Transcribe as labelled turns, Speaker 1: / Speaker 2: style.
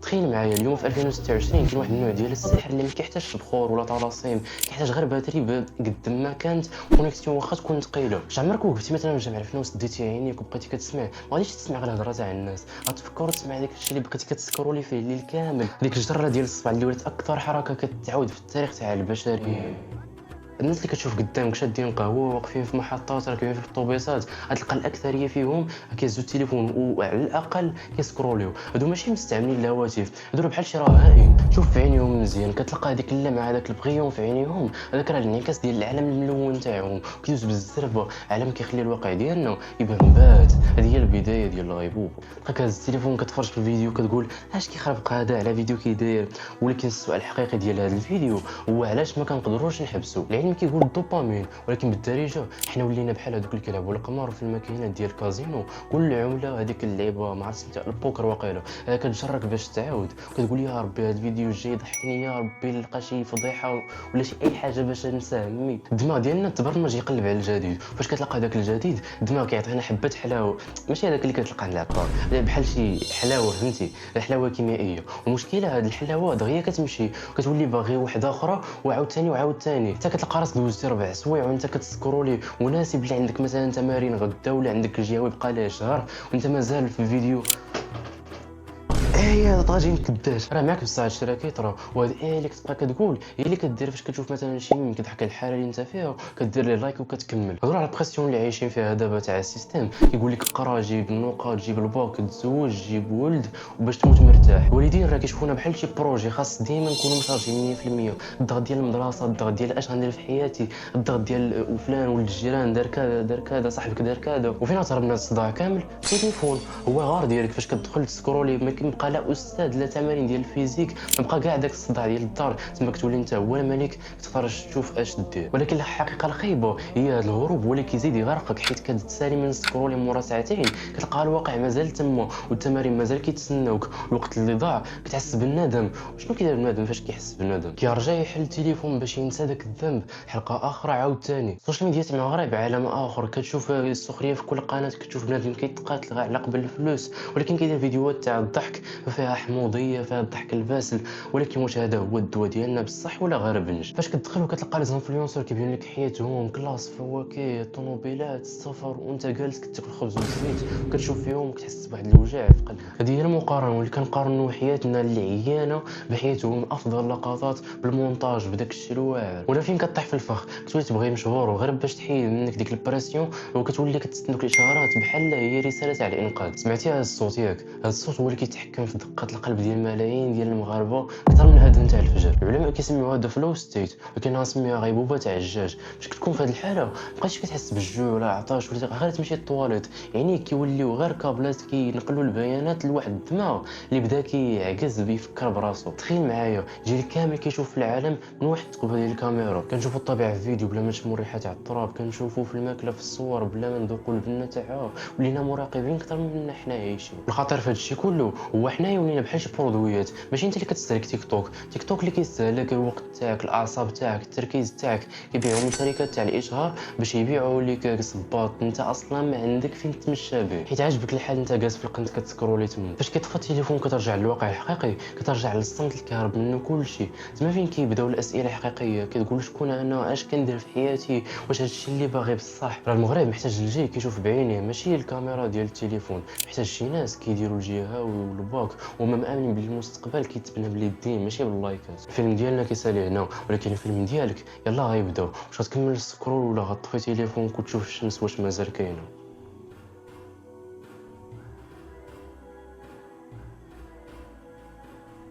Speaker 1: تخيل معايا اليوم في 2026 كاين واحد النوع ديال السحر اللي ما كيحتاجش بخور ولا طلاسيم، كيحتاج غير باتري قد ما كانت كونيكسيون واخا تكون ثقيله. واش عمرك وقفتي مثلا في جامع الفنون وسديتي عينيك وبقيتي كتسمع، ما غاديش تسمع غير الهضره تاع الناس، غتفكر تسمع داك الشيء اللي بقيتي كتسكرولي فيه الليل كامل، ديك الجره ديال الصبع اللي ولات اكثر حركه كتعاود في التاريخ تاع البشريه. الناس اللي كتشوف قدامك شادين قهوه واقفين في محطات راكبين في الطوبيسات، غتلقى الاكثريه فيهم كيهزوا التليفون وعلى الاقل كيسكروليو. هادو ماشي مستعملين الهواتف، هادو بحال شي رهائن. شوف في عينيهم مزيان، كتلقى هذيك اللمعه هذاك البغيون في عينيهم، هذاك راه الانعكاس ديال العالم الملون تاعهم، كيدوز بالزربه عالم كيخلي الواقع ديالنا يبان بات. هذه هي البدايه ديال الغيبوبه. تلقى كهز التليفون كتفرج في الفيديو كتقول اش كيخربق هذا على فيديو كي داير، ولكن السؤال الحقيقي ديال هذا الفيديو هو علاش ما كنقدروش نحبسوا. العلم كيقول الدوبامين، ولكن بالدارجه حنا ولينا بحال هذوك اللي كيلعبوا القمار في الماكينات ديال الكازينو. كل عمله هذيك اللعبه ما عرفتش انت البوكر واقيلا كتجرك باش تعاود، كتقول يا ربي هذا الفيديو الجاي يضحكني، يا ربي نلقى شي فضيحه ولا شي اي حاجه باش ننساه همي. الدماغ ديالنا تبرمج يقلب على الجديد، فاش كتلقى داك الجديد الدماغ كيعطينا حبه حلاوه، ماشي هذاك اللي كتلقى عند العطار، بحال شي حلاوه فهمتي، حلاوه كيميائيه. والمشكله هاد الحلاوه دغيا كتمشي وكتولي باغي واحده اخرى وعاود ثاني حتى كتلقى راسك دوزتي 4 سوايع وانت كتسكرولي وناسي بلي عندك مثلا تمارين غدا ولا عندك الجهوي بقى ليه شهر وانت مازال في الفيديو. هي طاجين كداش راه معاك بصح هادشي راه كيطرا، وهاد اللي كتبقى كتقول هي اللي كدير فاش كتشوف مثلا شي ميم كيضحك على الحاله اللي انت فيها، كدير ليه لايك وكتكمل. هضروا على البريسيون اللي عايشين فيها دابا تاع السيستيم، كيقول لك قرا جيب النقاط جيب الباك تزوج جيب ولد وباش تموت مرتاح. الوالدين راه كيشوفونا بحال شي بروجي خاص ديما نكونوا مشارجين 100%. الضغط ديال المدرسه، الضغط ديال اش غندير في حياتي، الضغط ديال فلان ولد الجيران دار كذا دار كذا صاحبك دار كذا، وفين هتهرب من الصداع كامل؟ التليفون هو غار ديالك. فاش كتدخل تسكرولي ما كيبقى لا استاذ لا تمارين ديال الفيزيك، كنبقى كاع داك الصداع ديال الدار، تما كتولي انت هو الملك تختار تشوف اش دير. ولكن الحقيقه الخايبه هي هذا الهروب هو اللي كيزيد يغرقك، حيت كتسالي من سكرولي مورا ساعتين كتلقى الواقع مازال تما والتمارين مازال كيتسناوك، الوقت اللي ضاع كتحس بالندم. وشنو كيدير البنادم فاش كيحس بالندم؟ كيرجع يحل التليفون باش ينسى داك الذنب. حلقه اخرى عاود ثاني السوشيال ميديا تاع مغرب عالم اخر، كتشوف السخريه في كل قناه، كتشوف بنادم كيتقاتل على قبل الفلوس، ولكن كيدير فيديوهات تاع الضحك فيها حموضيه فيها الضحك الباسل. ولكن واش هذا هو الدواء ديالنا بصح ولا غير بنج؟ فاش كتدخل وكتلقى لي زانفلونسور كيبين لك حياتهم كلاص فواكه طوموبيلات السفر وانت جالس كتاكل خبز وزيت وكتشوف فيهم وكتحس بواحد الوجع في قلبك. هذه هي المقارنه واللي كنقارنوا حياتنا اللي عيانه بحياتهم افضل اللقطات بالمونتاج بداك الشيء الواعر. ولا فين كطيح في الفخ كتولي تبغي مشهور وغير باش تحيد منك ديك البريسيون، وكتولي كتستنوك الاشارات بحال هي رساله تاع الانقاذ. سمعتي هذا الصوت ياك؟ هذا الصوت هو اللي كيتحكم في دقات القلب ديال ملايين ديال المغاربه اكثر من اذان تاع الفجر. العلماء كيسميوها هذا فلو ستيت، ولكن انا نسميها غيبوبه تاع الدجاج. باش كتكون في هذه الحاله مابقيتش كتحس بالجوع ولا عطاش ولا غير تمشي للطواليت، يعني كيوليو غير كابلات كينقلوا البيانات لواحد الدماغ اللي بدا كيعجز بيفكر براسو. تخيل معايا جيل كامل كيشوف في العالم من واحد الثقبه ديال الكاميرا، كنشوفوا الطبيعه في فيديو بلا ما نشموا الريحه تاع التراب، كنشوفوا في الماكله في الصور بلا ما نذوقوا البنه تاعها، ولينا مراقبين اكثر منا حنا عايشين. الخطر في هذا الشيء كله هو حنايا ولينا بحال شي برودويات، ماشي انت اللي كتستهلك تيك توك، تيك توك اللي كيستهلك الوقت تاعك الاعصاب تاعك التركيز تاعك. كيبيعوا شركات تاع الاشهار باش يبيعوا لك صباط انت اصلا ما عندك فين تمشى به، حيت عاجبك الحال انت جالس في القنت كتسكرولي تما. فاش كيطفى التليفون كترجع للواقع الحقيقي، كترجع للصمت اللي كيهرب منه كلشي. تما فين كيبداو الاسئله الحقيقيه، كتقول شكون انا، اش كندير في حياتي، واش هادشي اللي باغي بصح. راه المغرب محتاج الجاي كيشوف بعينيه ماشي الكاميرا ديال التليفون، محتاج شي ناس كيديروا الجهه والباك وهما مامنين بالمستقبل كيتبنى باليدين ماشي باللايكات. الفيلم ديالنا كيسالي هنا، ولكن الفيلم ديالك يلا غيبداو. واش غتكمل السكرول ولا غطفي تليفونك وتشوف الشمس واش مازال كاينه؟